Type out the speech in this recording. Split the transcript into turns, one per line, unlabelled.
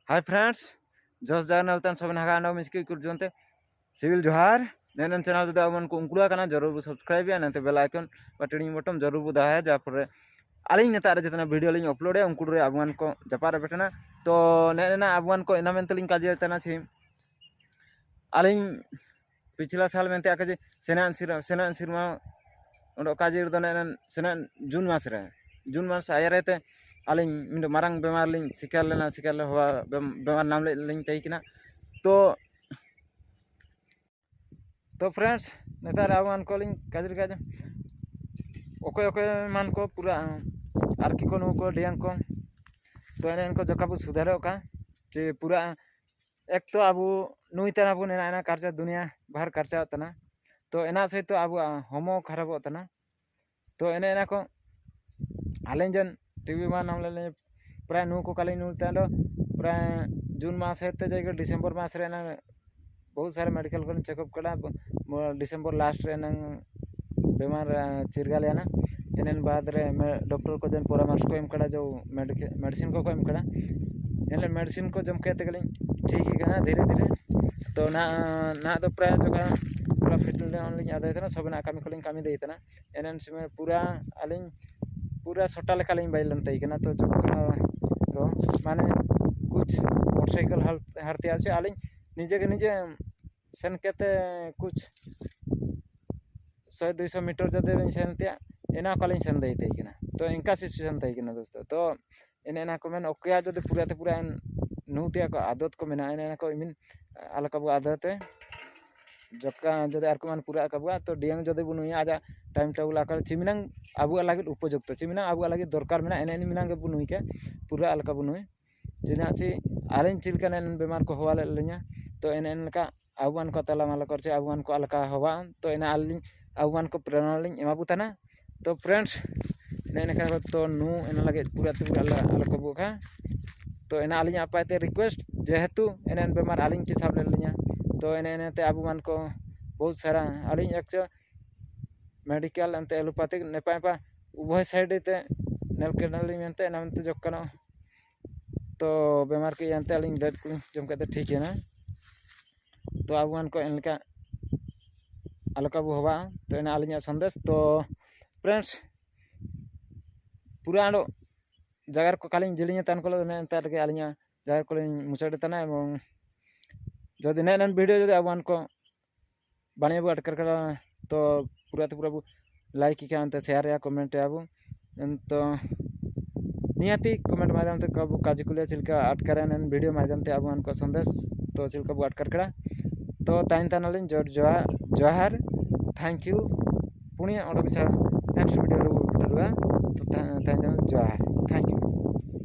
Hi friends जस जानल तन सब नागा अंडा मिसकी कुरजोंते सिविल जोहार नैन चैनल जो अब उनकुड़ा करना जरूर बु सब्सक्राइब या नते बेल आइकन बटन बटन जरूर बु दाया जा पर आलिंग नेता जितना वीडियो लिंग अपलोड है उनको अबुआन को जपार बेटना तो नैना अबुआन को इना मेंतलिंग काजे तना सी आलिंग पिछला साल मेंते आके सेना सिरमा उन्डो काजे दो नैना सेना जून मास आया रहते आलिंग मिंदो मारंग बेमार लिंग सिकार ले हुआ बेमार नाम लिंग तईकना तो फ्रेंड्स नेतार आवान को लिंग काजर काज ओके ओके मान को पूरा आरकी को नु को डियांग को तो इनको जकाबु सुधारो का जे पूरा एक तो अब नुई तना बु नेना खर्चा दुनिया बाहर खर्चा तना तो एना सहित अब होमो खराब तना तो एना को आलें जन टीवी मा नाम ले प्राय नु को काली नु तंदो प्राय जून मास हेते जाके डिसेंबर मास रे ना बहुत सारे मेडिकल को चेकअप करा डिसेंबर लास्ट रे ना बेमार चिरगा लेना एनन बाद रे डॉक्टर को जन परामर्श को एम कड़ा जो मेडिसिन को एम कड़ा एन मेडिसिन को जम कहते गली ठीक ही करना धीरे धीरे तो ना तो प्राय जो पूरा फिट ऑनलाइन आदे तना सब ना कमी को कमी दे तना एनन समय पूरा आलिंग पूरा सोटा लेका लिंग बाइलन तईकना तो जो माने कुछ मोटरसाइकिल हारते आछे आलिंग निजे के निजे सेन केते कुछ 100-200 मीटर जदे सेनते एना कालिंग सेन दे तईकना तो इनका सिचुएशन तईकना दोस्तों तो एना को मेन ओके जदे पूरा ते पूरा नुतिया को आदत को मेना एना को इमिन अलका बु आदत जक्का जदे आर को मान पूरा कबुआ तो डियांग जदे बु नुया आजा टाइम टेबल आकर चिमिनांग आबुआ लागिद उपयुक्त चिमिनांग आबुआ लागिद दरकार मेना एने मिनांग बु नुई के पूरा अलका बु नुई चिना ची आलिंग चिलका नेन बेमार को हवा ले냐 तो एने का आबुआन को तला माला करचे आबुआन को अलका हवा तो एना आलिंग आबुआन को प्रेरणा लिंग एमा बुताना तो फ्रेंड्स नेने का तो नु एना लगे पूरा अलका बु का तो एना आलिंग आपाते रिक्वेस्ट जेहेतु एने बेमार आलिंग के साब ले냐 तो एने ते आबुआन को बहुत सारा आलिंग एक्चुअल मेडिकल अंते एलोपैथिक नेपाय पा उभय साइड ते नेल केनाली मेंते एना मेंते जक्कनो तो बेमार के अंते आलिंग डेट को जम कहते ठीक है ना तो आबुआन को इनका अलका बु हवा तो एना आलिंग संदेश तो फ्रेंड्स पूरा आंडो जगार को कालिंग जिलिंग तान को ने अंतर के आलिंग जगार को मुचाड़ तना एवं जदि नेन वीडियो जदि आबुआन को बानिया बु अटकर तो पूरा लाइक क्या अंत शेयर या कमेंट या तो निहाती कमेंट माध्यम से कब काजिकुलिया चिल्का अटकर वीडियो माध्यम से आबुआन को संदेश तो चिल्का बु अटकर कड़ा तो ताइन तानालिन जोहार थैंक यू पुनिया ओडो बिसा नेक्स्ट वीडियो रो तो ताइन जोहार थैंक यू।